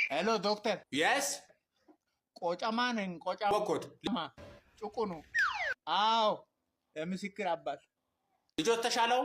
Hello, doctor. Yes? ቆጫማን ቆጫማ ወኮት ጭቁኑ አው የምስክር አባት ልጆት ተሻለው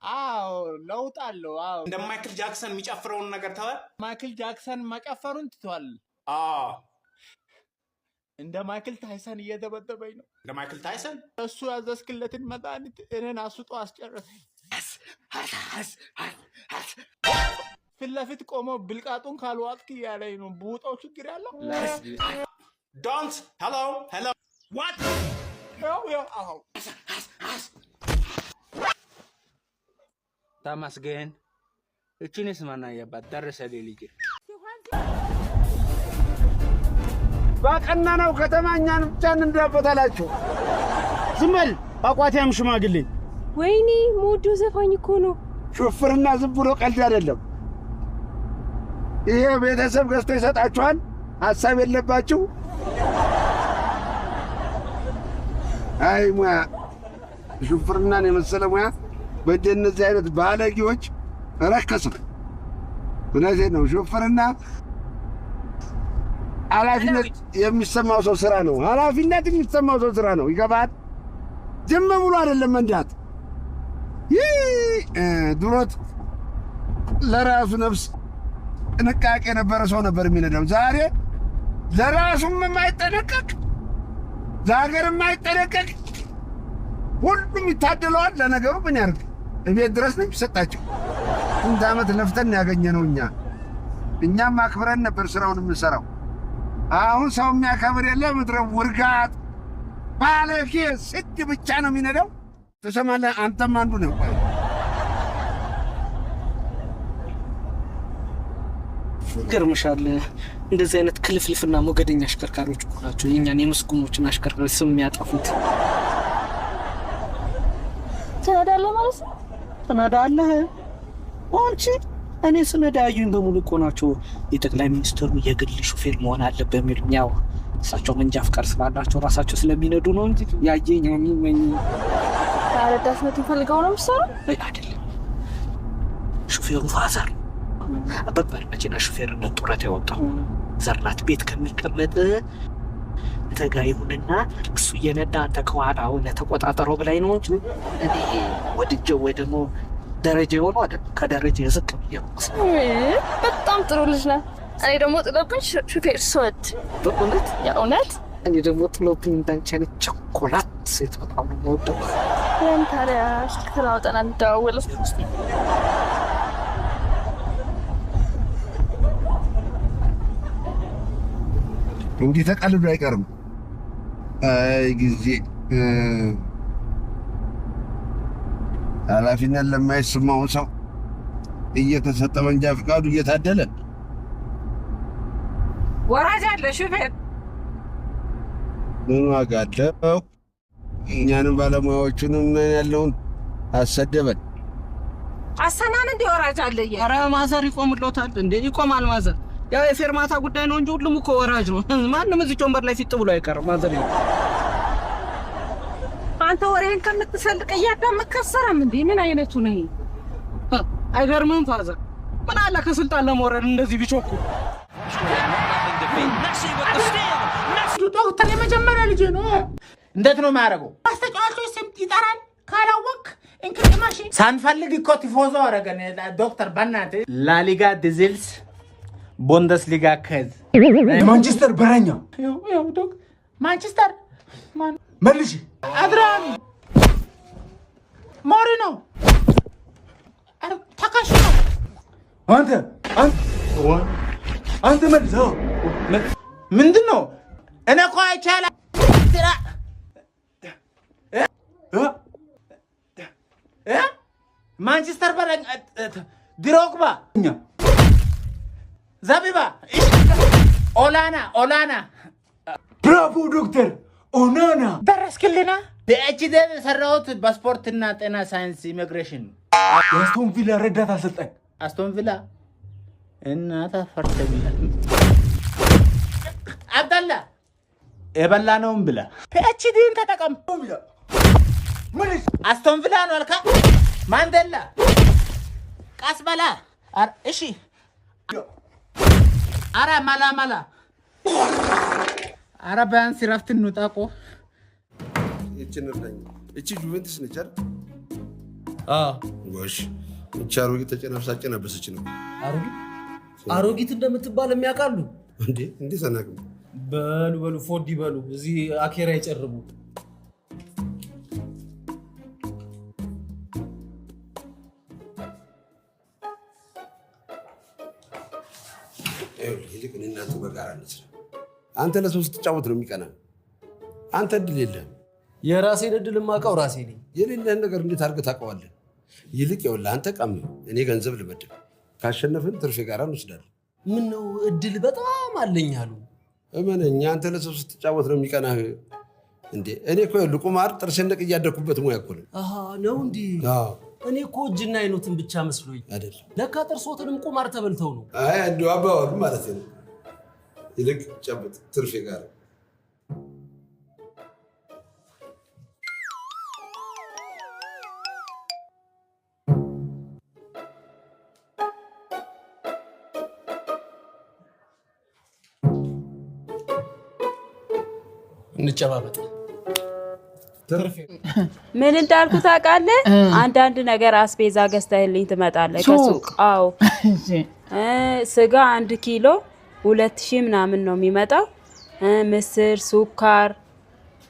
አው ለውጥ አለው አው እንደ ማይክል ጃክሰን የሚጨፍረውን ነገር ተወ ማይክል ጃክሰን መጨፈሩን ትቷል እንደ ማይክል ታይሰን እየደበደበኝ ነው እንደ ማይክል ታይሰን እሱ ያዘስክለትን መድኃኒት እኔን አስጦ አስጨረሰኝ ፊት ቆሞ ብልቃጡን ካልዋጥክ ያለኝ ነው ቡጣው ችግር ያለው don't hello what አው ታማስገን እቺንስ ማና ያባት ደረሰ ልጅ ባቀና ነው ከተማኛን ብቻን እንዳፈታላችሁ ዝምል አቋቲያም ሽማግሌ ወይኔ ሞዱ ዘፋኝ እኮ ነው ሹፍርና ዝም ብሎ ቀልድ አይደለም ይሄ ቤተሰብ ገዝቶ ይሰጣችኋል ሐሳብ የለባችሁ አይ ሙያ ሹፍርናን የመሰለ ሙያ በእንደነዚህ አይነት ባለጌዎች ረከሰ ስለዚህ ነው ሹፍርና ኃላፊነት የሚሰማው ሰው ስራ ነው ኃላፊነት የሚሰማው ሰው ስራ ነው ይገባል ዝም ብሎ አይደለም መንዳት ድሮት ለራሱ ነፍስ ጥንቃቄ የነበረ ሰው ነበር የሚነዳው ዛሬ ለራሱም የማይጠነቀቅ ለሀገርም የማይጠነቀቅ ሁሉም ይታደለዋል ለነገሩ ምን ያርግ እቤት ድረስ ነው የሚሰጣቸው እንደ ዓመት ለፍተን ያገኘነው እኛም አክብረን ነበር ስራውን የምንሰራው አሁን ሰው የሚያከብር የለም ምድረ ውርጋት ባለጌ ስድ ብቻ ነው የሚነዳው ተሰማለህ አንተም አንዱ ነው ገርምሻል እንደዚህ አይነት ክልፍልፍና ሞገደኛ አሽከርካሪዎች እኮ ናቸው የኛን የመስኩኖችን አሽከርካሪ ስም የሚያጠፉት ትነዳለህ ማለት ነው ትነዳለህ አንቺ እኔ ስነዳዩኝ በሙሉ እኮ ናቸው የጠቅላይ ሚኒስትሩ የግል ሹፌር መሆን አለበት የሚሉኝ ያው እሳቸው መንጃ ፍቃድ ስላላቸው ራሳቸው ስለሚነዱ ነው እንጂ ያየኝ የሚመኝ ታረዳስነት ፈልገው ነው ምሰራው አይደለም ሹፌሩ ፋዘር አባባል መኪና ሹፌርነት ጡረታ ያወጣው ዘርናት ቤት ከሚቀመጥ ተጋይሁንና እሱ የነዳ አንተ ከኋላው ለተቆጣጣረው በላይ ነው እንጂ እኔ ወድጀው ወይ ደግሞ ደረጃ ሆኖ አይደል ከደረጃ ዝቅ ብዬ በጣም ጥሩ ልጅ ነህ እኔ ደግሞ ጥሎብኝ ሹፌር ስወድ በእውነት የእውነት እኔ ደግሞ ጥሎብኝ እንዳንቺ አይነት ቸኮላት ሴት በጣም ነው የምወደው ያን ታዲያ ስልክላውጠና እንደዋወለ እንዲህ ተቀልዶ አይቀርም አይ ጊዜ ኃላፊነት ለማይሰማው ሰው እየተሰጠ መንጃ ፍቃዱ እየታደለ ወራጅ አለ ሹፌር ምን ዋጋ አለው እኛንም ባለሙያዎቹንም ያለውን አሰደበን አሰናን እንደ ወራጅ አለ ኧረ ማዘር ይቆምሎታል እንዴ ይቆማል ማዘር ያው የፌርማታ ጉዳይ ነው እንጂ ሁሉም እኮ ወራጅ ነው ማንንም እዚህ ጮምበር ላይ ፊት ብሎ አይቀርም ማዘር አንተ ወሬን ከምትሰልቅ እያዳመከሰረም እንዴ ምን አይነቱ ነው አይገርምም ፋዘር ምን አለ ከስልጣን ለመውረድ እንደዚህ ቢቾኩ ዶክተር የመጀመሪያ ልጅ ነው እንዴት ነው የሚያደርገው አስተጫዋቾች ስም ይጠራል ካላወቅ እንክልማሽ ሳንፈልግ እኮ ቲፎዞ አረገን ዶክተር በእናት ላሊጋ ዲዝልስ ቡንደስሊጋ ከዝ ማንቸስተር በረኛ ያው ዶክ ማንቸስተር ማን መልሽ አድራሚ ሞሪኖ ታካሽ አንተ መልሰው ምንድነው እኔ እኮ አይቻላ ማንቸስተር በረኛ ድሮግባ ዘቢባ ኦላና ብራቮ ዶክተር ኦናና ደረስክልና በኤችዲ ሰራውት በስፖርትና ጤና ሳይንስ ኢሚግሬሽን አስቶን ቪላ ረዳት አሰልጣኝ አስቶን ቪላ እናታ ፈርተኛ አብደላ የበላነውም ብላ ፒኤችዲን ተጠቀም ምን አስቶን ቪላ ነው አልካ ማንዴላ ቃስበላ እሺ አረ ማላ አረ ቢያንስ ረፍት እንውጣ እኮ እቺ ጁቬንቱስ ነች አይደል? ጎሽ እቺ አሮጊት ተጨናፍሳጭ ነበሰች ነው። አሮጊት እንደምትባል የሚያውቃሉ እንዴ ሰናቅም በሉ ፎዲ በሉ እዚህ አኬራ ይጨርቡ። ይልቅ እናንተ በጋራ እንስራ። አንተ ለሰው ስትጫወት ነው የሚቀና። አንተ እድል የለህም። የራሴን እድል የማውቀው ራሴ ነኝ። የሌለህን ነገር እንዴት አድርገህ ታውቀዋለህ? ይልቅ ይኸውልህ አንተ ቀም፣ እኔ ገንዘብ ልመድብ። ካሸነፍን ትርፍ ጋራ እንወስዳለን። ምነው እድል በጣም አለኝ አሉ። እመነኝ፣ አንተ ለሰው ስትጫወት ነው የሚቀናህ። እንዴ እኔ እኮ ይኸውልህ ቁማር ጥርሴን ነቅዬ እያደኩበት ሙያ እኮ ነው። ነው እንዴ? እኔ እኮ እጅና አይኖትን ብቻ መስሎኝ አይደል? ለካ ጥርሶትንም ቁማር ተበልተው ነው። አይ እንደው አባወሩ ማለት ነው። ይልቅ ጨብጥ ትርፍ ጋራ እንጨባበጥ። ምን እንዳልኩ ታውቃለህ? አንዳንድ ነገር አስቤዛ ገዝተህልኝ ትመጣለህ ከሱቅ። አዎ ስጋ 1 ኪሎ 2000 ምናምን ነው የሚመጣው። ምስር፣ ሱካር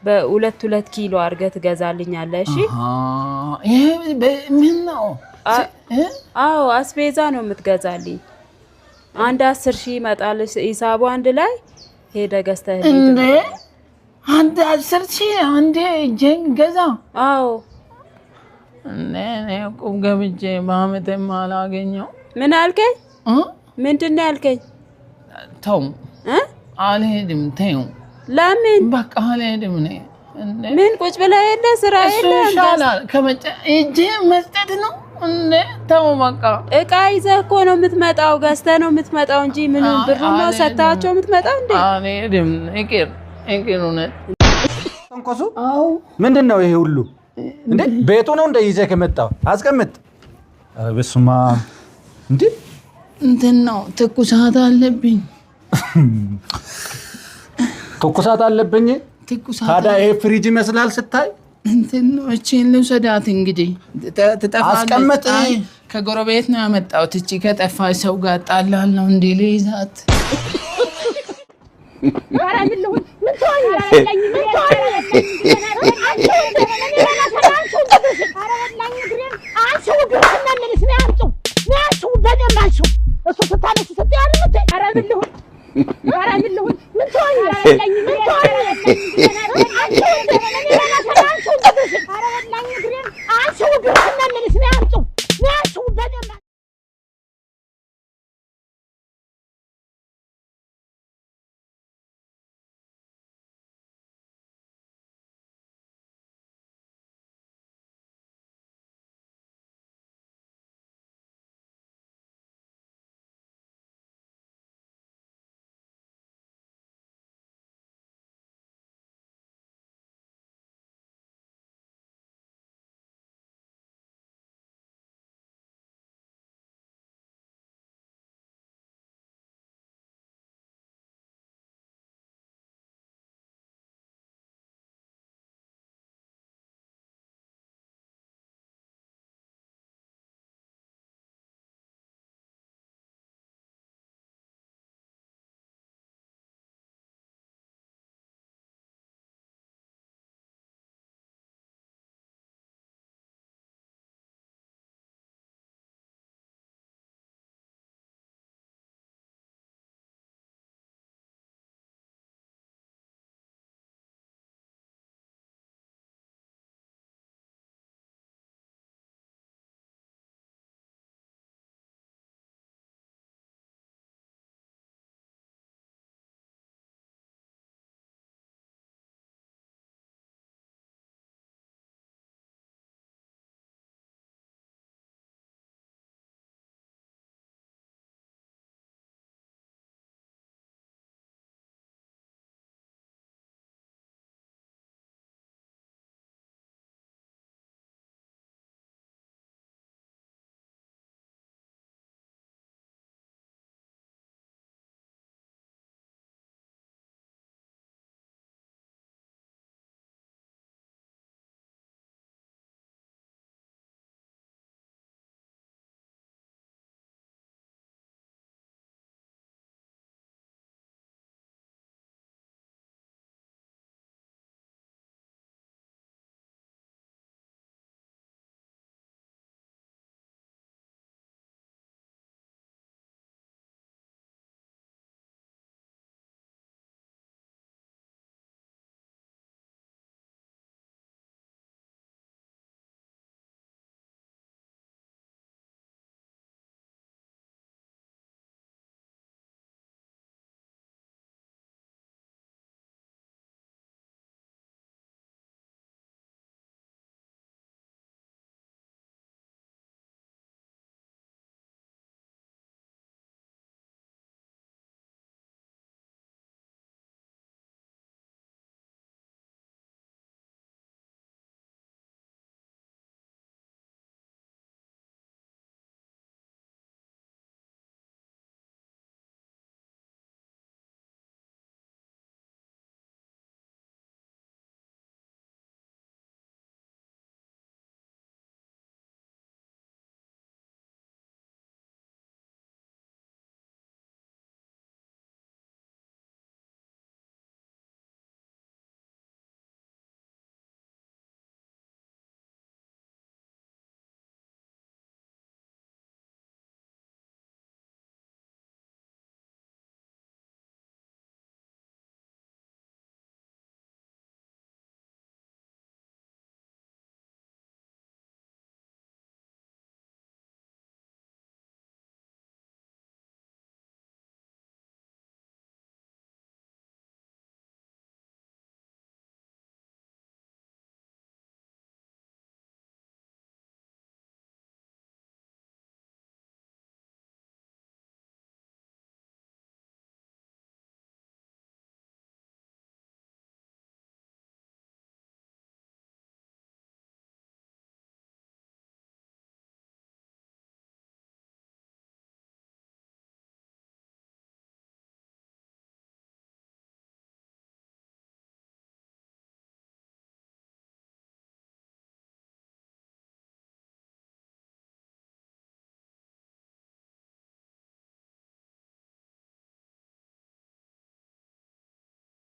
በ2 ኪሎ አድርገህ ትገዛልኛለህ። እሺ ምን ነው? አዎ አስቤዛ ነው የምትገዛልኝ። አንድ 10,000 ይመጣል ሂሳቡ። አንድ ላይ ሄደህ ገዝተህልኝ ትመጣለህ። አንድ 10,000 አንዴ እጄን ገዛ። አዎ እኔ ቁም ገብቼ በአመቴም አላገኘው። ምን አልከኝ? ምንድን ነው ያልከኝ? ተው አልሄድም። ተይው። ለምን? በቃ አልሄድም። ምን ቁጭ ብለህ የለ ስራ የለ? ይሻላል ከመጨ እጄ መስጠት ነው። ተው በቃ። እቃ ይዘህ እኮ ነው የምትመጣው፣ ገዝተህ ነው የምትመጣው እንጂ ምን ብሩ ነው ሰጥታቸው የምትመጣው እንዴ? አልሄድም። ይቅር እውነት ተንኮሱ። ምንድን ነው ይሄ ሁሉ እንዴ? ቤቱ ነው እንደ ይዘህ ከመጣው አስቀምጥ። በስመ አብ እንዴ! እንትን ነው ትኩሳት አለብኝ። ትኩሳት አለብኝ? ታዲያ ይሄ ፍሪጅ ይመስላል ስታይ። እንትን ነው እቺን ልውሰዳት እንግዲህ ትጠፋለች። አስቀምጥ። ከጎረቤት ነው ያመጣሁት። እቺ ከጠፋች ሰው ጋር ጣላል ነው እንዴ ልይዛት?